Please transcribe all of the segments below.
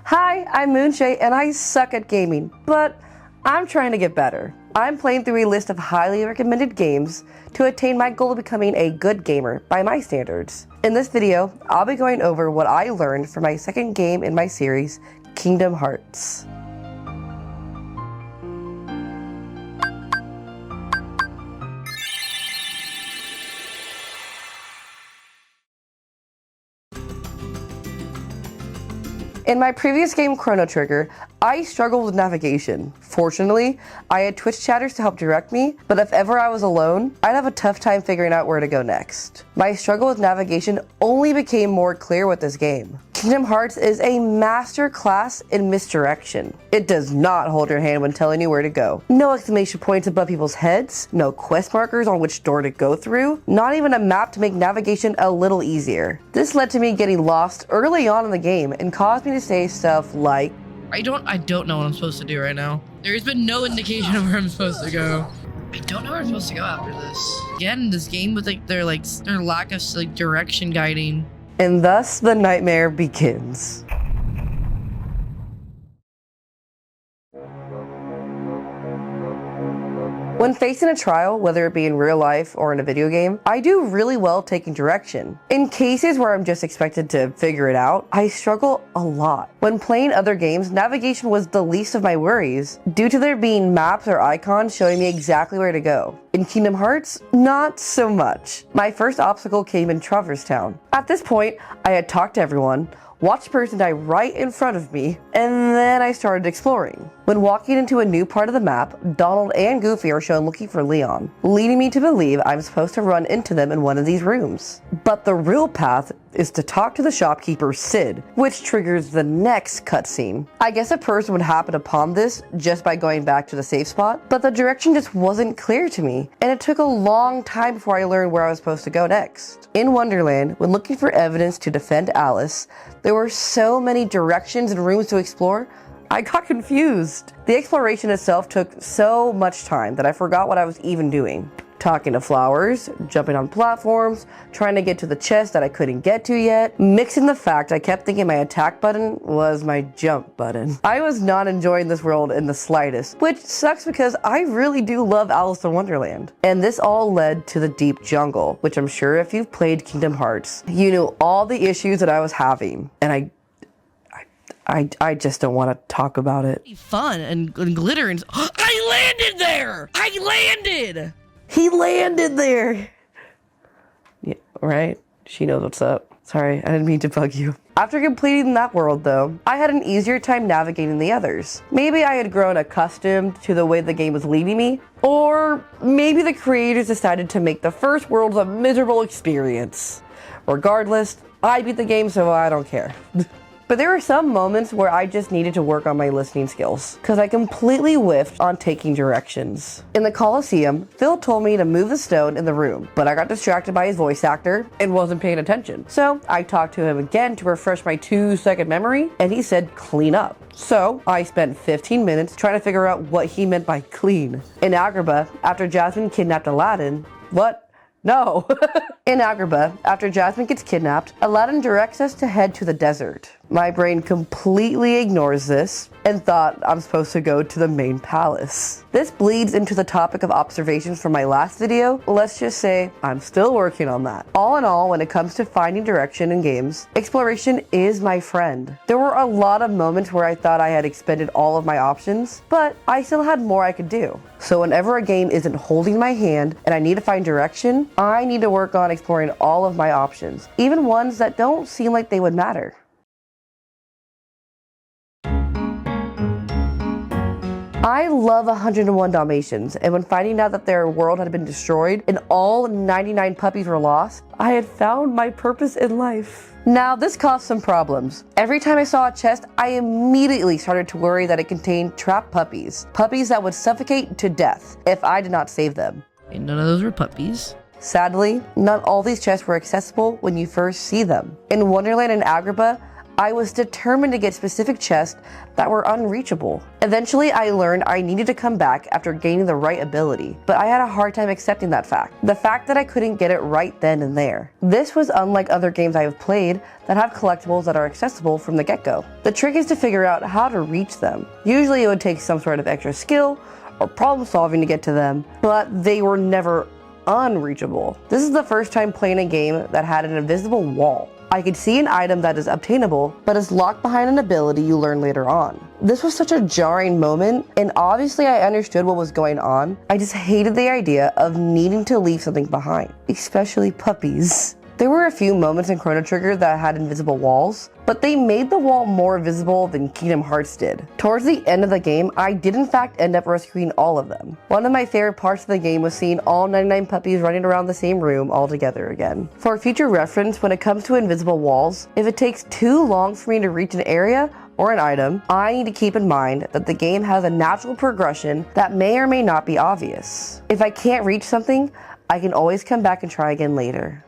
Hi, I'm Moonshay and I suck at gaming, but I'm trying to get better. I'm playing through a list of highly recommended games to attain my goal of becoming a good gamer by my standards. In this video, I'll be going over what I learned from my second game in my series, Kingdom Hearts. In my previous game, Chrono Trigger, I struggled with navigation. Fortunately, I had Twitch chatters to help direct me, but if ever I was alone, I'd have a tough time figuring out where to go next. My struggle with navigation only became more clear with this game. Kingdom Hearts is a master class in misdirection. It does not hold your hand when telling you where to go. No exclamation points above people's heads, no quest markers on which door to go through, not even a map to make navigation a little easier. This led to me getting lost early on in the game and caused me to say stuff like, I don't know what I'm supposed to do right now. There's been no indication of where I'm supposed to go. I don't know where I'm supposed to go after this. Again, this game with their lack of direction guiding. And thus the nightmare begins. When facing a trial, whether it be in real life or in a video game, I do really well taking direction. In cases where I'm just expected to figure it out, I struggle a lot. When playing other games, navigation was the least of my worries, due to there being maps or icons showing me exactly where to go. In Kingdom Hearts, not so much. My first obstacle came in Traverse Town. At this point, I had talked to everyone, watched the person die right in front of me, and then I started exploring. When walking into a new part of the map, Donald and Goofy are shown looking for Leon, leading me to believe I'm supposed to run into them in one of these rooms. But the real path is to talk to the shopkeeper Sid, which triggers the next cutscene. I guess a person would happen upon this just by going back to the safe spot, but the direction just wasn't clear to me, and it took a long time before I learned where I was supposed to go next. In Wonderland, when looking for evidence to defend Alice, there were so many directions and rooms to explore, I got confused. The exploration itself took so much time that I forgot what I was even doing. Talking to flowers, jumping on platforms, trying to get to the chest that I couldn't get to yet, mixing the fact I kept thinking my attack button was my jump button. I was not enjoying this world in the slightest, which sucks because I really do love Alice in Wonderland. And this all led to the deep jungle, which I'm sure if you've played Kingdom Hearts, you knew all the issues that I was having, and I just don't want to talk about it. Fun and glitter and I landed there! I landed! He landed there! Yeah, right? She knows what's up. Sorry, I didn't mean to bug you. After completing that world though, I had an easier time navigating the others. Maybe I had grown accustomed to the way the game was leading me, or maybe the creators decided to make the first world a miserable experience. Regardless, I beat the game, so I don't care. But there were some moments where I just needed to work on my listening skills, because I completely whiffed on taking directions. In the Coliseum, Phil told me to move the stone in the room, but I got distracted by his voice actor and wasn't paying attention. So I talked to him again to refresh my 2-second memory, and he said clean up. So I spent 15 minutes trying to figure out what he meant by clean. In Agrabah, after Jasmine kidnapped Aladdin, what? No. In Agrabah, after Jasmine gets kidnapped, Aladdin directs us to head to the desert. My brain completely ignores this and thought I'm supposed to go to the main palace. This bleeds into the topic of observations from my last video. Let's just say I'm still working on that. All in all, when it comes to finding direction in games, exploration is my friend. There were a lot of moments where I thought I had expended all of my options, but I still had more I could do. So whenever a game isn't holding my hand and I need to find direction, I need to work on exploring all of my options, even ones that don't seem like they would matter. I love 101 Dalmatians, and when finding out that their world had been destroyed and all 99 puppies were lost, I had found my purpose in life. Now, this caused some problems. Every time I saw a chest, I immediately started to worry that it contained trapped puppies. Puppies that would suffocate to death if I did not save them. And none of those were puppies. Sadly, not all these chests were accessible when you first see them. In Wonderland and Agrabah, I was determined to get specific chests that were unreachable. Eventually, I learned I needed to come back after gaining the right ability, but I had a hard time accepting that fact. The fact that I couldn't get it right then and there. This was unlike other games I have played that have collectibles that are accessible from the get-go. The trick is to figure out how to reach them. Usually it would take some sort of extra skill or problem solving to get to them, but they were never unreachable. This is the first time playing a game that had an invisible wall. I could see an item that is obtainable, but is locked behind an ability you learn later on. This was such a jarring moment, and obviously I understood what was going on. I just hated the idea of needing to leave something behind, especially puppies. There were a few moments in Chrono Trigger that had invisible walls, but they made the wall more visible than Kingdom Hearts did. Towards the end of the game, I did in fact end up rescuing all of them. One of my favorite parts of the game was seeing all 99 puppies running around the same room all together again. For future reference, when it comes to invisible walls, if it takes too long for me to reach an area or an item, I need to keep in mind that the game has a natural progression that may or may not be obvious. If I can't reach something, I can always come back and try again later.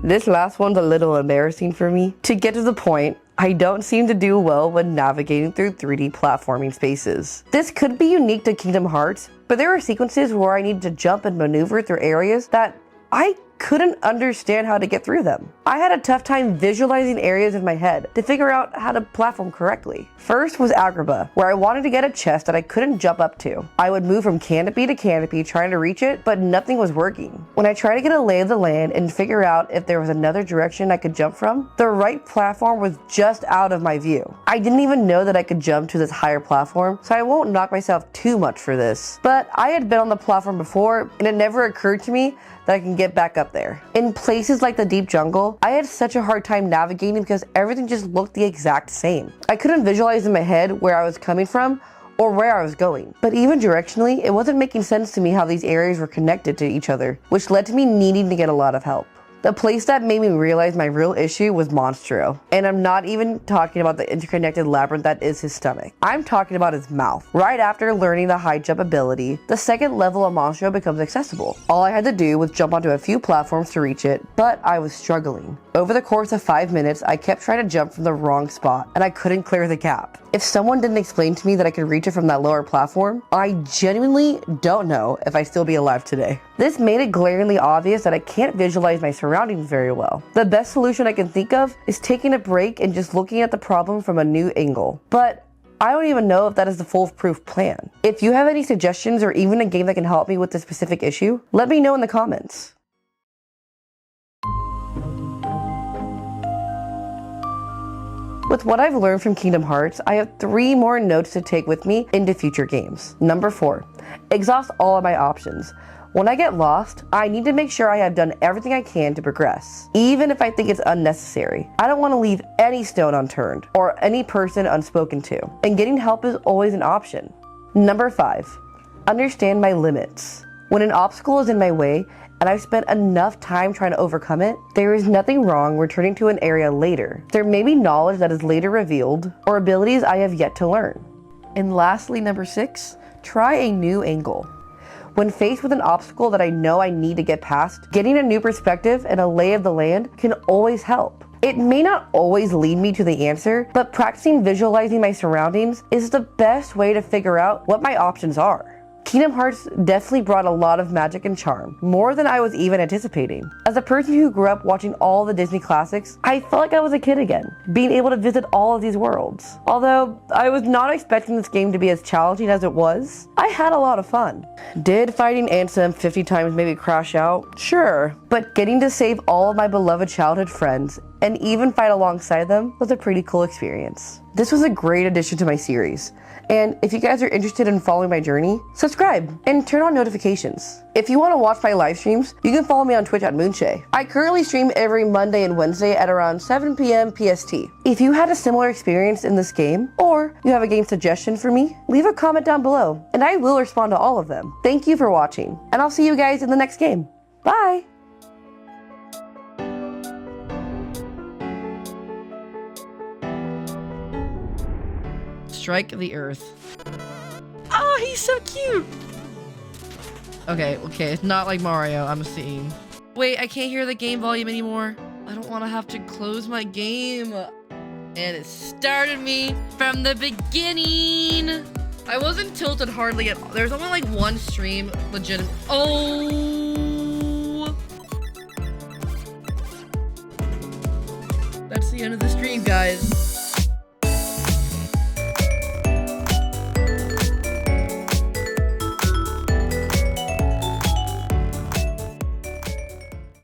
This last one's a little embarrassing for me. To get to the point, I don't seem to do well when navigating through 3D platforming spaces. This could be unique to Kingdom Hearts, but there are sequences where I need to jump and maneuver through areas that I couldn't understand how to get through them. I had a tough time visualizing areas in my head to figure out how to platform correctly. First was Agrabah, where I wanted to get a chest that I couldn't jump up to. I would move from canopy to canopy trying to reach it, but nothing was working. When I tried to get a lay of the land and figure out if there was another direction I could jump from, the right platform was just out of my view. I didn't even know that I could jump to this higher platform, so I won't knock myself too much for this. But I had been on the platform before, and it never occurred to me that I can get back up there. In places like the deep jungle, I had such a hard time navigating because everything just looked the exact same. I couldn't visualize in my head where I was coming from or where I was going. But even directionally, it wasn't making sense to me how these areas were connected to each other, which led to me needing to get a lot of help. The place that made me realize my real issue was Monstro. And I'm not even talking about the interconnected labyrinth that is his stomach. I'm talking about his mouth. Right after learning the high jump ability, the second level of Monstro becomes accessible. All I had to do was jump onto a few platforms to reach it, but I was struggling. Over the course of 5 minutes, I kept trying to jump from the wrong spot, and I couldn't clear the gap. If someone didn't explain to me that I could reach it from that lower platform, I genuinely don't know if I'd still be alive today. This made it glaringly obvious that I can't visualize my surroundings very well. The best solution I can think of is taking a break and just looking at the problem from a new angle. But I don't even know if that is the foolproof plan. If you have any suggestions or even a game that can help me with this specific issue, let me know in the comments. With what I've learned from Kingdom Hearts, I have 3 more notes to take with me into future games. Number 4, exhaust all of my options. When I get lost, I need to make sure I have done everything I can to progress, even if I think it's unnecessary. I don't want to leave any stone unturned or any person unspoken to, and getting help is always an option. Number 5, understand my limits. When an obstacle is in my way, and I've spent enough time trying to overcome it, there is nothing wrong returning to an area later. There may be knowledge that is later revealed, or abilities I have yet to learn. And lastly, number 6, try a new angle. When faced with an obstacle that I know I need to get past, getting a new perspective and a lay of the land can always help. It may not always lead me to the answer, but practicing visualizing my surroundings is the best way to figure out what my options are. Kingdom Hearts definitely brought a lot of magic and charm, more than I was even anticipating. As a person who grew up watching all the Disney classics, I felt like I was a kid again, being able to visit all of these worlds. Although I was not expecting this game to be as challenging as it was, I had a lot of fun. Did fighting Ansem 50 times maybe crash out? Sure, but getting to save all of my beloved childhood friends and even fight alongside them was a pretty cool experience. This was a great addition to my series, and if you guys are interested in following my journey, subscribe and turn on notifications. If you want to watch my live streams, you can follow me on Twitch at Moonshay. I currently stream every Monday and Wednesday at around 7 p.m. PST. If you had a similar experience in this game, or you have a game suggestion for me, leave a comment down below, and I will respond to all of them. Thank you for watching, and I'll see you guys in the next game. Bye! Strike the earth. Oh, he's so cute. Okay, it's not like Mario. I'm seeing. Wait, I can't hear the game volume anymore. I don't want to have to close my game. And it started me from the beginning. I wasn't tilted hardly at all. There's only like one stream legitimate. Oh. That's the end of the stream, guys.